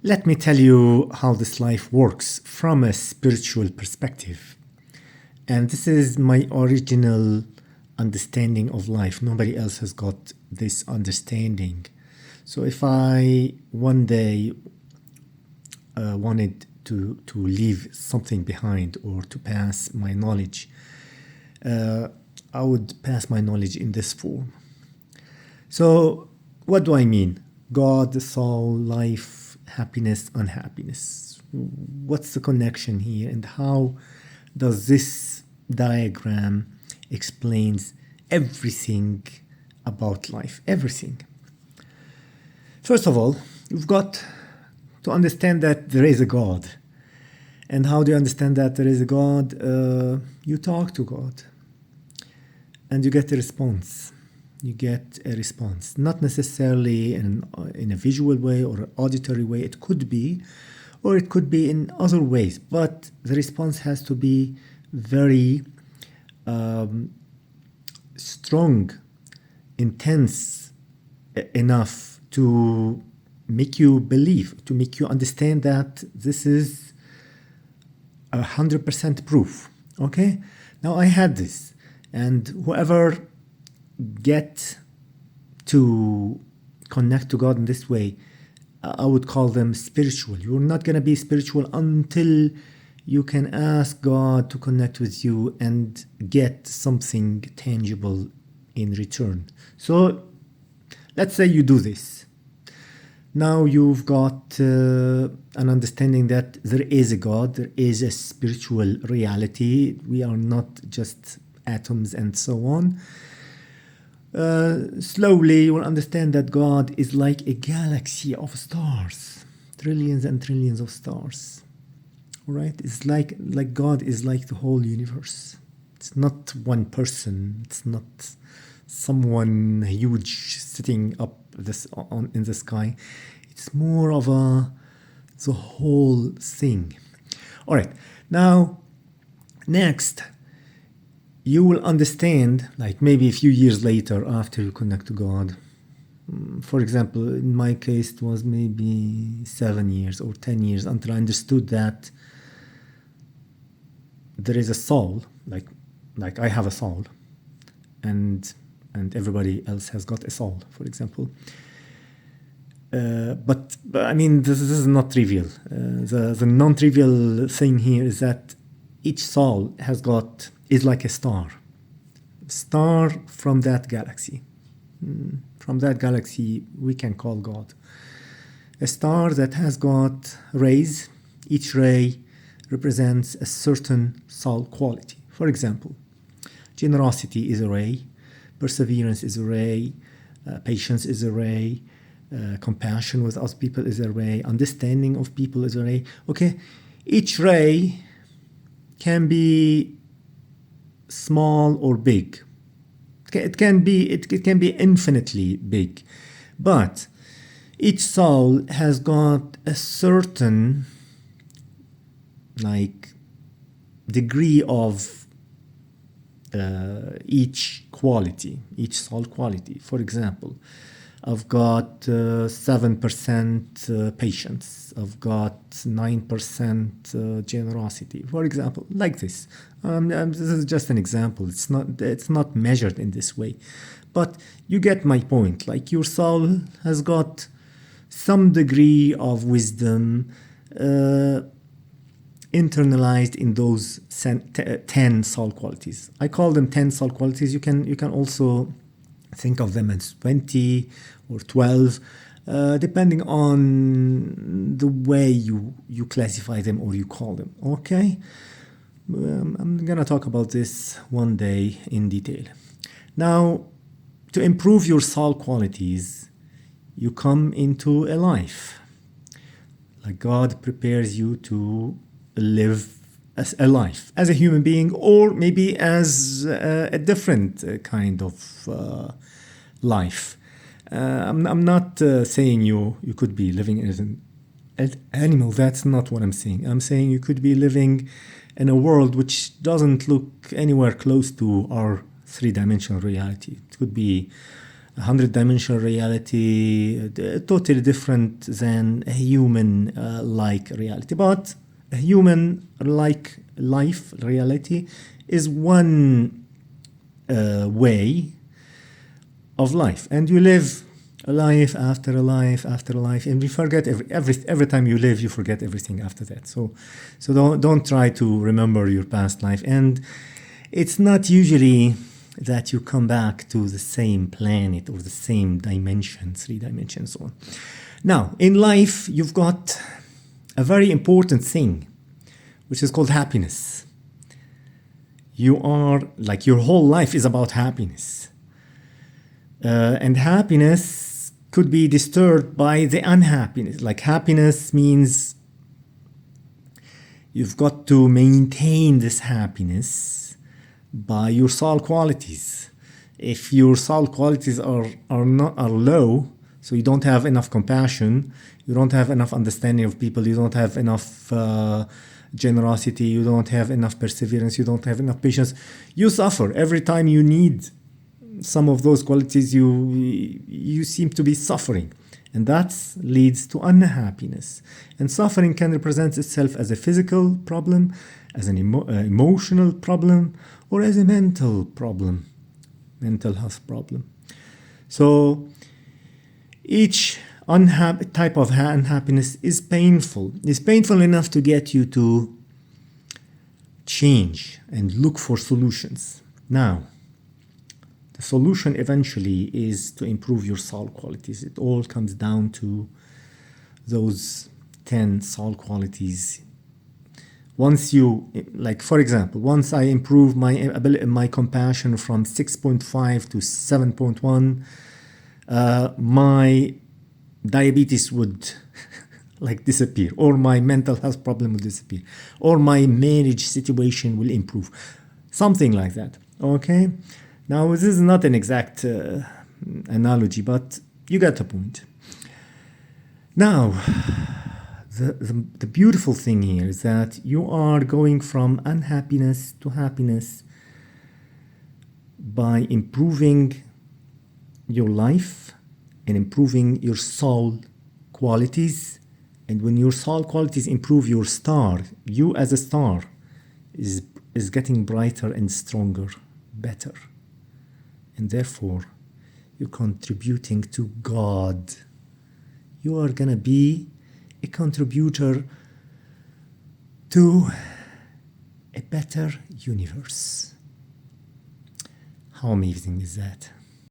Let me tell you how this life works from a spiritual perspective. And this is my original understanding of life. Nobody else has got this understanding. So if I one day wanted to leave something behind or to pass my knowledge, I would pass my knowledge in this form. So what do I mean? God, the soul, life, happiness, unhappiness. What's the connection here, and how does this diagram explains everything about life? Everything. First of all, you've got to understand that there is a God. And how do you understand that there is a God? You talk to God and you get a response. You get a response, not necessarily in a visual way or an auditory way. It could be, or it could be in other ways, but the response has to be very strong, intense enough to make you believe, to make you understand that this is 100% proof. Okay? Now I had this, and whoever get to connect to God in this way, I would call them spiritual. You're not going to be spiritual until you can ask God to connect with you and get something tangible in return. So let's say you do this. Now you've got an understanding that there is a God, there is a spiritual reality. We are not just atoms and so on. Slowly you will understand that God is like a galaxy of stars, trillions and trillions of stars. All right? It's like God is like the whole universe. It's not one person. It's not someone huge sitting up in the sky. It's more of the whole thing. All right. Now, next, you will understand, like maybe a few years later after you connect to God. For example, in my case, it was maybe 7 years or 10 years until I understood that there is a soul, like I have a soul, and everybody else has got a soul, for example. But I mean, this is not trivial. The non-trivial thing here is that each soul is like a star from that galaxy. From that galaxy, we can call God. A star that has got rays. Each ray represents a certain soul quality. For example, generosity is a ray, perseverance is a ray, patience is a ray, compassion with other people is a ray, understanding of people is a ray. Okay, each ray can be small or big. It can be infinitely big, but each soul has got a certain degree of each soul quality. For example, I've got 7% patience. I've got 9% generosity. For example, like this. This is just an example. It's not measured in this way, but you get my point. Like your soul has got some degree of wisdom internalized in those 10 soul qualities. I call them 10 soul qualities. You can also think of them as 20 or 12, depending on the way you classify them or you call them. Okay? I'm going to talk about this one day in detail. Now, to improve your soul qualities, you come into a life. Like God prepares you to live as a life, as a human being, or maybe as a different kind of life. I'm not saying you could be living as an animal. That's not what I'm saying. I'm saying you could be living in a world which doesn't look anywhere close to our three-dimensional reality. It could be 100-dimensional reality, totally different than a human-like reality. But a human-like life reality is one way of life, and you live a life after a life after a life, and you forget every time you live, you forget everything after that. So don't try to remember your past life, and it's not usually that you come back to the same planet or the same dimension, 3 dimensions, so on. Now, in life, you've got a very important thing, which is called happiness. You are, like, your whole life is about happiness. And happiness could be disturbed by the unhappiness. Like, happiness means you've got to maintain this happiness by your soul qualities. If your soul qualities are low, so you don't have enough compassion, you don't have enough understanding of people, you don't have enough generosity, you don't have enough perseverance, you don't have enough patience, you suffer. Every time you need some of those qualities, you seem to be suffering, and that leads to unhappiness. And suffering can represent itself as a physical problem, as an emotional problem, or as a mental problem, mental health problem. So each type of unhappiness is painful. It's painful enough to get you to change and look for solutions. Now, the solution eventually is to improve your soul qualities. It all comes down to those 10 soul qualities. Once you, like, for example, once I improve my compassion from 6.5 to 7.1, my diabetes would like disappear, or my mental health problem will disappear, or my marriage situation will improve, something like that. Okay, now this is not an exact analogy, but you get the point. Now, the beautiful thing here is that you are going from unhappiness to happiness by improving your life and improving your soul qualities. And when your soul qualities improve, your star, you as a star, is getting brighter and stronger, better. And therefore, you're contributing to God. You are going to be a contributor to a better universe. How amazing is that?